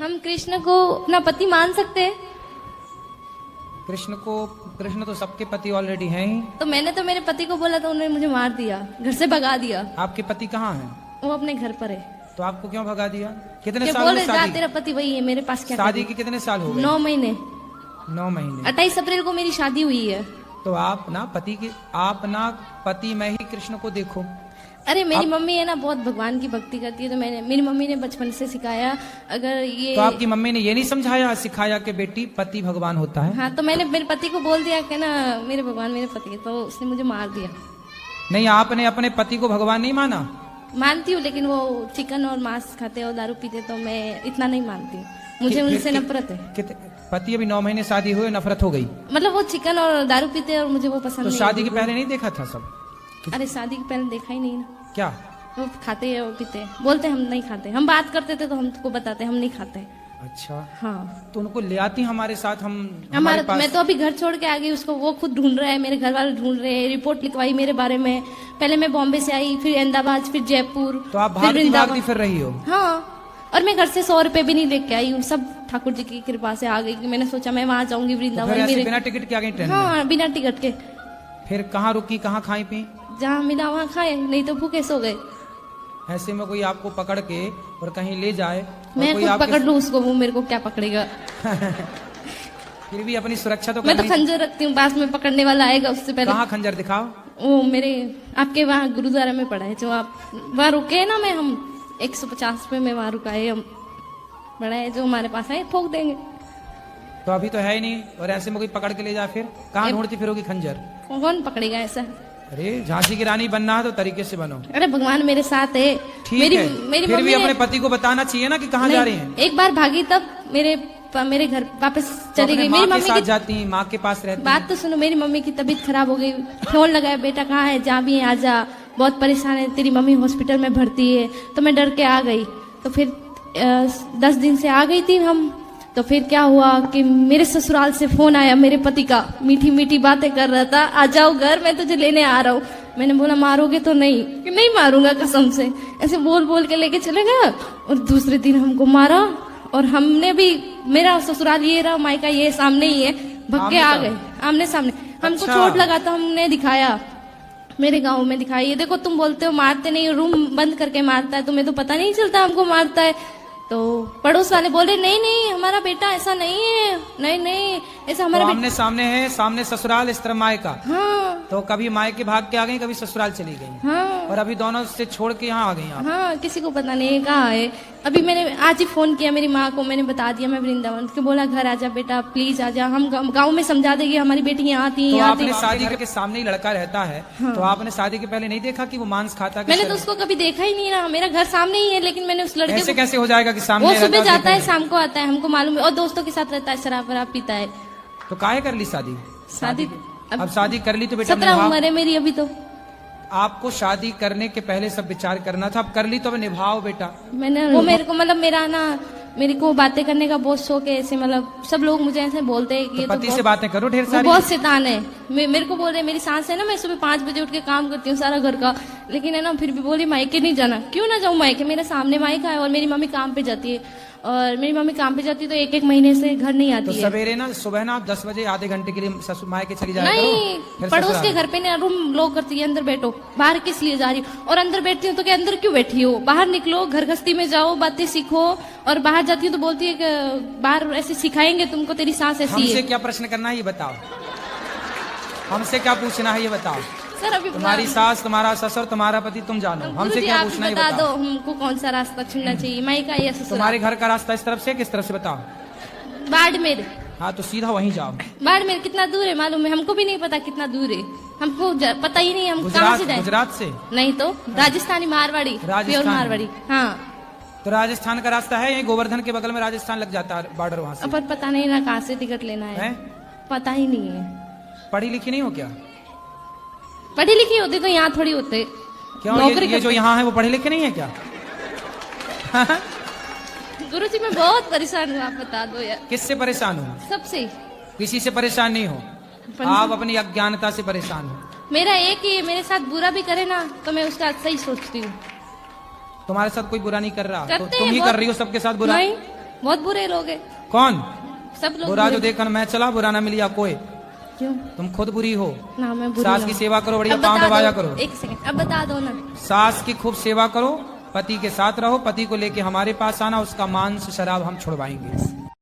हम कृष्ण को अपना पति मान सकते हैं? कृष्ण तो सबके पति ऑलरेडी हैं ही। तो मैंने तो मेरे पति को बोला तो उन्होंने मुझे मार दिया, घर से भगा दिया। आपके पति कहाँ हैं? वो अपने घर पर है। तो आपको क्यों भगा दिया? कितने क्या साल बोल हुए रहे जा, शादी? तेरा पति वही है मेरे पास, क्या शादी के कितने साल हो गए? 9 महीने। 9 महीने। 28 अप्रैल को मेरी शादी हुई है। तो आप ना पति में ही कृष्ण को देखो। अरे मेरी मम्मी है ना बहुत भगवान की भक्ति करती है, तो मेरी मम्मी ने बचपन से सिखाया। अगर ये तो आपकी मम्मी ने ये नहीं समझाया सिखाया कि बेटी पति भगवान होता है? हाँ, तो मैंने मेरे पति को बोल दिया कि ना मेरे भगवान मेरे पति है, तो उसने मुझे मार दिया। नहीं, आपने अपने पति को भगवान नहीं माना? मानती हूँ, लेकिन वो चिकन और मांस खाते और दारू पीते, तो मैं इतना नहीं मानती हूँ। मुझे उनसे नफरत है। पति अभी 9 महीने शादी हुए, नफरत हो गई? मतलब वो चिकन और दारू पीते और मुझे वो पसंद तो नहीं। शादी के पहले नहीं देखा था सब? अरे शादी के पहले देखा ही नहीं ना। क्या वो खाते हैं और पीते हैं, बोलते हम नहीं खाते। हम बात करते थे तो हमको बताते हम नहीं खाते। अच्छा, हाँ, तो उनको ले आती हमारे साथ, हमारे पास। मैं तो अभी घर छोड़ के आ गई उसको, वो खुद ढूंढ रहा है, मेरे घर वाले ढूंढ रहे हैं। रिपोर्ट लिखवाई मेरे बारे में। पहले मैं बॉम्बे से आई, फिर अहमदाबाद, फिर जयपुर, तो आप फिर भागती फिर रही हो? हाँ, और मैं घर से 100 रुपए भी नहीं लेके आई हूँ, सब ठाकुर जी की कृपा से आ गई। मैंने सोचा मैं वहां जाऊंगी वृंदावन। तो बिना टिकट के आ गई ट्रेन में? हाँ, बिना टिकट के। फिर कहाँ रुकी, कहाँ खाई पी? जहाँ मिला वहाँ खाए, नहीं तो भूखे सो गए। ऐसे में कोई आपको पकड़ के और कहीं ले जाए, मैं कोई खुद पकड़ लूँ उसको, वो मेरे को क्या पकड़ेगा? फिर भी अपनी सुरक्षा तो मैं तो खंजर रखती हूँ, पास में पकड़ने वाला आएगा उससे पहले। कहाँ खंजर दिखाओ? वो मेरे आपके वहाँ गुरुद्वारा में पड़ा है, जो आप वहाँ रुके है ना, मैं हम 150 पे में वहाँ रुकाए, हम बड़ा है जो हमारे पास है, ठोक देंगे। तो अभी तो है ही नहीं, और ऐसे में कोई पकड़ के ले जाए फिर कहाँ ढूंढती फिरोगी खंजर? कौन पकड़ेगा ऐसा? अरे झांसी की रानी बनना है तो तरीके से बनो। अरे भगवान मेरे साथ है। ठीक है, फिर भी अपने पति को बताना चाहिए ना कि कहाँ जा रही हैं। एक बार भागी तब मेरे घर वापस चली गई। मेरी मम्मी के साथ जाती, माँ के पास रहती। बात तो सुनो, मेरी मम्मी की तबीयत खराब हो गई, फोन लगाया, बेटा कहाँ है, जा भी आ जा, बहुत परेशान है, तेरी मम्मी हॉस्पिटल में भर्ती है। तो मैं डर के आ गई। तो फिर 10 दिन से आ गई थी हम। तो फिर क्या हुआ कि मेरे ससुराल से फोन आया मेरे पति का, मीठी मीठी बातें कर रहा था, आ जाओ घर, मैं तुझे लेने आ रहा हूँ। मैंने बोला मारोगे तो? नहीं, कि नहीं मारूंगा कसम से। ऐसे बोल बोल के लेके चले गया, और दूसरे दिन हमको मारा। और हमने भी, मेरा ससुराल ये रहा, मायका ये सामने ही है, भग के आ गए आमने सामने। हमको चोट लगा तो हमने दिखाया, मेरे गांव में दिखाया, ये देखो तुम बोलते हो मारते नहीं, रूम बंद करके मारता है, तुम्हें तो पता नहीं चलता हमको मारता है। तो पड़ोस वाले बोले नहीं नहीं हमारा बेटा ऐसा नहीं है, नहीं नहीं ऐसा हमारा आमने सामने है, सामने ससुराल, इस तरह मायका। हाँ, तो कभी मायके भाग के आ गई, कभी ससुराल चली गई। हाँ, और अभी दोनों से छोड़ के यहाँ आ गई आप? हाँ, किसी को पता नहीं कहाँ है। अभी मैंने आज ही फोन किया मेरी माँ को, मैंने बता दिया मैं वृंदावन के, बोला घर आजा बेटा प्लीज आजा, हम गाँव में समझा देंगे हमारी बेटी यहाँ आती है। आपने शादी के सामने ही लड़का रहता है, तो आपने शादी के पहले नहीं देखा कि वो मांस खाता है? मैंने तो उसको कभी देखा ही नहीं ना, मेरा घर सामने ही है, लेकिन मैंने उस लड़के को कैसे हो जाएगा कि सामने? वो सुबह जाता है शाम को आता है, हमको मालूम है, और दोस्तों के साथ रहता है, शराब वराब पीता है। तो काहे कर ली शादी? अब शादी कर ली तो बेटा 17 उम्र है मेरी अभी। तो आपको शादी करने के पहले सब विचार करना था, अब कर ली तो अब निभाओ बेटा। मैंने वो मेरे को मतलब मेरा ना, मेरे को बातें करने का बहुत शौक है। ऐसे मतलब सब लोग मुझे ऐसे बोलते हैं कि ये पति से बातें करो ढेर सारी। बहुत शैतान है। मेरे को बोल रहे, मेरी सास है ना, मैं सुबह 5 बजे उठ के काम करती हूँ सारा घर का, लेकिन है ना फिर भी बोली मायके नहीं जाना। क्यों ना जाऊँ मायके, मेरे सामने मायका है, और मेरी मम्मी काम पे जाती है, और मेरी मम्मी काम पे जाती है तो 1-1 महीने से घर नहीं आती तो है। सवेरे ना सुबह ना आप 10 बजे आधे घंटे के लिए ससुर मायके चली जाए? नहीं, पड़ोस के घर पे ना रूम लॉक करती है, अंदर बैठो, बाहर किस लिए जा रही हो? और अंदर बैठती हूँ तो क्या अंदर क्यों बैठी हो, बाहर निकलो, घर गस्ती में जाओ, बातें सीखो। और बाहर जाती हूँ तो बोलती है कि बाहर ऐसे सिखाएंगे तुमको, तेरी सास ऐसी है। हमसे क्या प्रश्न करना है ये बताओ, हमसे क्या पूछना है ये बताओ। सर अभी तुम्हारी सास, तुम्हारा ससुर, तुम्हारा पति, तुम जानो, हमसे क्या पूछना है बता दो, बताओ। हमको कौन सा रास्ता चुनना चाहिए, मायका या ससुराल? तुम्हारे घर का रास्ता इस तरफ से किस तरफ से बताओ? बाड़मेर। हाँ तो सीधा वहीं जाओ। बाड़मेर कितना दूर है मालूम है? हमको भी नहीं पता कितना दूर है, हमको पता ही नहीं, हम कहाँ से जाए? गुजरात से? नहीं तो राजस्थानी, मारवाड़ी, प्योर मारवाड़ी। हाँ, तो राजस्थान का रास्ता है, यही गोवर्धन के बगल में राजस्थान लग जाता है, बॉर्डर वहाँ से। पर पता नहीं ना कहाँ से टिकट लेना है, पता ही नहीं है। पढ़ी लिखी नहीं हो क्या? पढ़ी लिखी होती तो यहाँ थोड़ी होते। क्यों ये जो यहाँ है वो पढ़े लिखे नहीं है क्या? गुरुजी मैं बहुत परेशान हूँ, आप बता दो यार। किससे परेशान हो? सबसे। किसी से परेशान नहीं हो, आप अपनी अज्ञानता से परेशान हो। मेरा एक ही, मेरे साथ बुरा भी करे ना तो मैं उसका अच्छा ही सोचती हूँ। तुम्हारे साथ कोई बुरा नहीं कर रहा, तो तुम ही बहुत... कर रही हो सबके साथ बुरा। नहीं, बहुत बुरे लोग हैं, कौन? सब लोग बुरा जो बुरे। देखकर मैं चला, बुरा ना मिलिया कोई। क्यों? तुम खुद बुरी हो। ना मैं बुरी सास हूँ। की सेवा करो, बढ़िया अब पाँव बता दबाया दो, करो। एक सेकंड, अब बता दो ना। सास की खूब सेवा करो, पति के साथ रहो, पति को लेके हमारे पास आना, उसका मांस शराब हम छुड़वाएंगे।